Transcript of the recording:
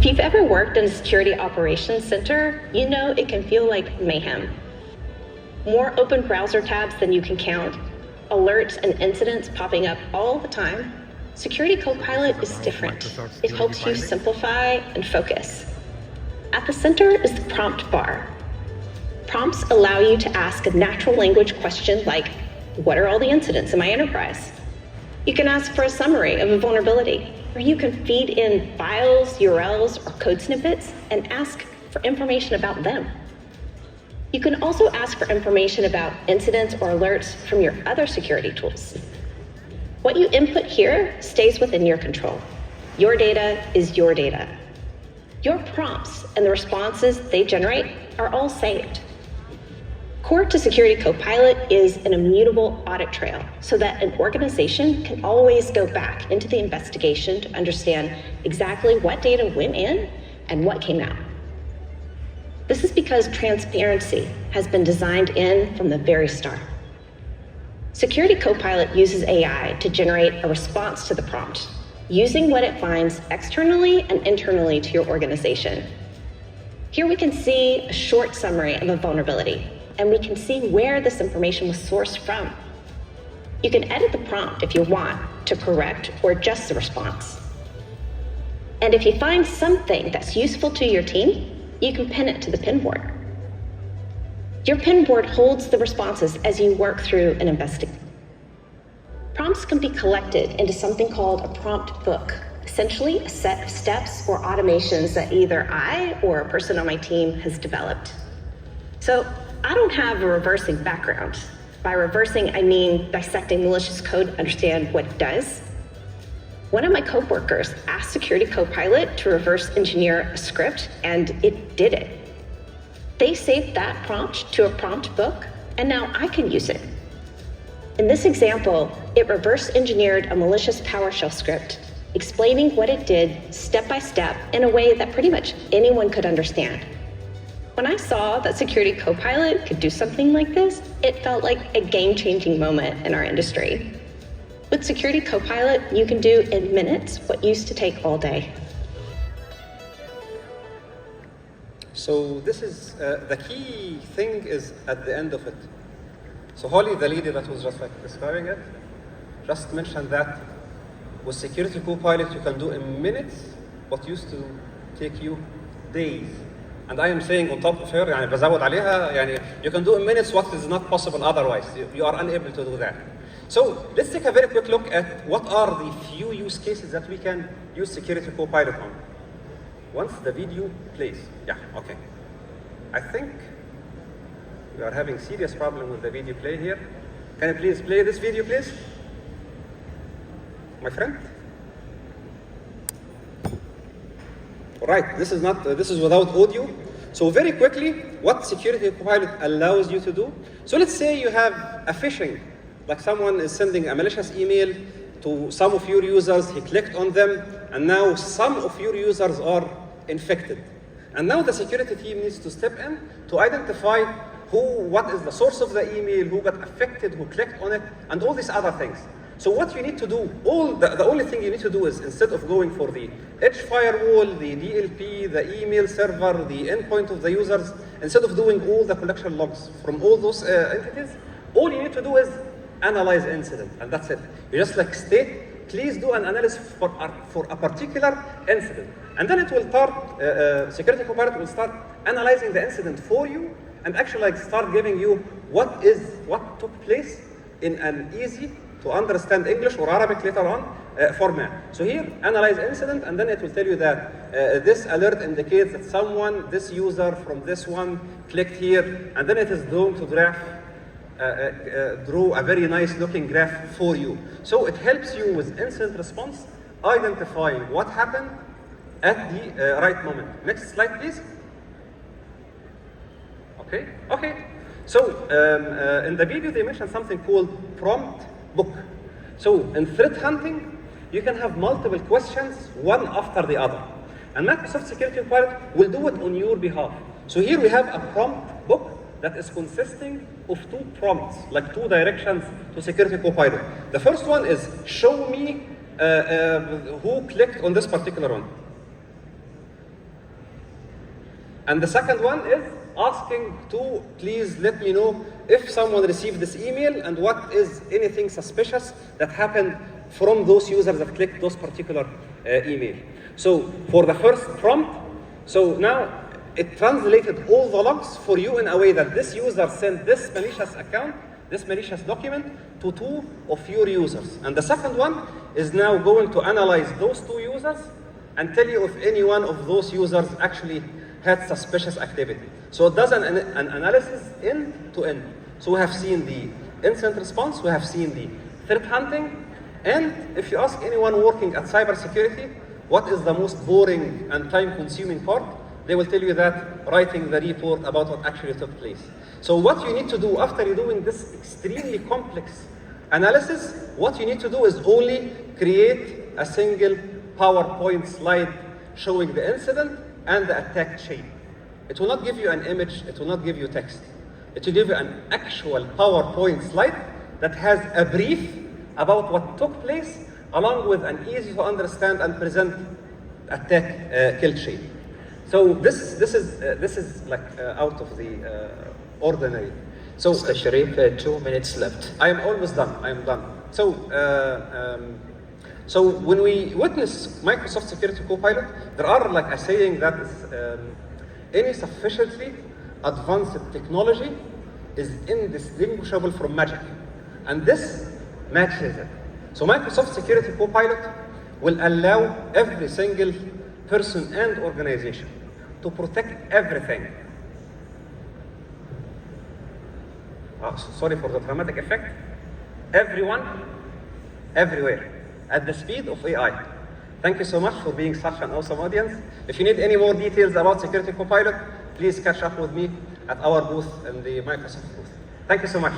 If you've ever worked in a security operations center, you know it can feel like mayhem. More open browser tabs than you can count, alerts and incidents popping up all the time. Security Copilot is different. It helps you simplify and focus. At the center is the prompt bar. Prompts allow you to ask a natural language question like, what are all the incidents in my enterprise? You can ask for a summary of a vulnerability, or you can feed in files, URLs, or code snippets and ask for information about them. You can also ask for information about incidents or alerts from your other security tools. What you input here stays within your control. Your data is your data. Your prompts and the responses they generate are all saved. Core to Security Copilot is an immutable audit trail so that an organization can always go back into the investigation to understand exactly what data went in and what came out. This is because transparency has been designed in from the very start. Security Copilot uses AI to generate a response to the prompt, using what it finds externally and internally to your organization. Here we can see a short summary of a vulnerability, and we can see where this information was sourced from. You can edit the prompt if you want to correct or adjust the response. And if you find something that's useful to your team, you can pin it to the pin board. Your pin board holds the responses as you work through an investigation. Prompts can be collected into something called a prompt book, essentially a set of steps or automations that either I or a person on my team has developed. So I don't have a reversing background. By reversing, I mean dissecting malicious code to understand what it does. One of my coworkers asked Security Copilot to reverse engineer a script, and it did it. They saved that prompt to a prompt book, and now I can use it. In this example, it reverse engineered a malicious PowerShell script, explaining what it did step by step in a way that pretty much anyone could understand. When I saw that Security Copilot could do something like this, it felt like a game-changing moment in our industry. With Security Copilot, you can do in minutes what used to take all day. So this is, the key thing is at the end of it. So Holly, the lady that was just like describing it, just mentioned that with Security Copilot, you can do in minutes what used to take you days. And I am saying on top of her, يعني بزود عليها, يعني you can do in minutes what is not possible otherwise. You are unable to do that. So let's take a very quick look at what are the few use cases that we can use Security Copilot on. Once the video plays. Yeah, okay. I think we are having serious problem with the video play here. Can you please play this video, please? My friend? All right, this is without audio. So very quickly, what Security Copilot allows you to do. So let's say you have a phishing, like someone is sending a malicious email to some of your users, he clicked on them, and now some of your users are infected. And now the security team needs to step in to identify what is the source of the email, who got affected, who clicked on it, and all these other things. So what you need to do, the only thing you need to do is, instead of going for the edge firewall, the DLP, the email server, the endpoint of the users, instead of doing all the collection logs from all those entities, all you need to do is analyze incident, and that's it. You just like state, please do an analysis for a particular incident. And then it will start, Security Copilot will start analyzing the incident for you and actually like start giving you what took place in an easy to understand English or Arabic later on format. So here, analyze incident, and then it will tell you that this alert indicates that this user from this one clicked here, and then it is going to draw a very nice looking graph for you. So it helps you with incident response, identifying what happened at the right moment. Next slide, please. Okay. So in the video, they mentioned something called prompt book. So in threat hunting, you can have multiple questions, one after the other. And Microsoft Security Copilot will do it on your behalf. So here we have a prompt book that is consisting of 2 prompts, like 2 directions to Security Copilot. The first one is, show me who clicked on this particular one. And the second one is asking to please let me know if someone received this email and what is anything suspicious that happened from those users that clicked those particular email. So for the first prompt, so now it translated all the logs for you in a way that this user sent this malicious account, this malicious document to 2 of your users. And the second one is now going to analyze those 2 users and tell you if any one of those users actually had suspicious activity. So it does an analysis end to end. So we have seen the incident response, we have seen the threat hunting, and if you ask anyone working at cybersecurity, what is the most boring and time-consuming part? They will tell you that writing the report about what actually took place. So what you need to do after you're doing this extremely complex analysis, what you need to do is only create a single PowerPoint slide showing the incident and the attack chain. It will not give you an image, it will not give you text. It will give you an actual PowerPoint slide that has a brief about what took place, along with an easy to understand and present attack kill chain. So this is like out of the ordinary. So Mr. Sharif, 2 minutes left. I am almost done. I am done. So so when we witness Microsoft Security Copilot, there are like a saying that is any sufficiently advanced technology is indistinguishable from magic, and this matches it. So Microsoft Security Copilot will allow every single person and organization to protect everything. Sorry for the dramatic effect. Everyone, everywhere, at the speed of AI. Thank you so much for being such an awesome audience. If you need any more details about Security Copilot, please catch up with me at our booth in the Microsoft booth. Thank you so much.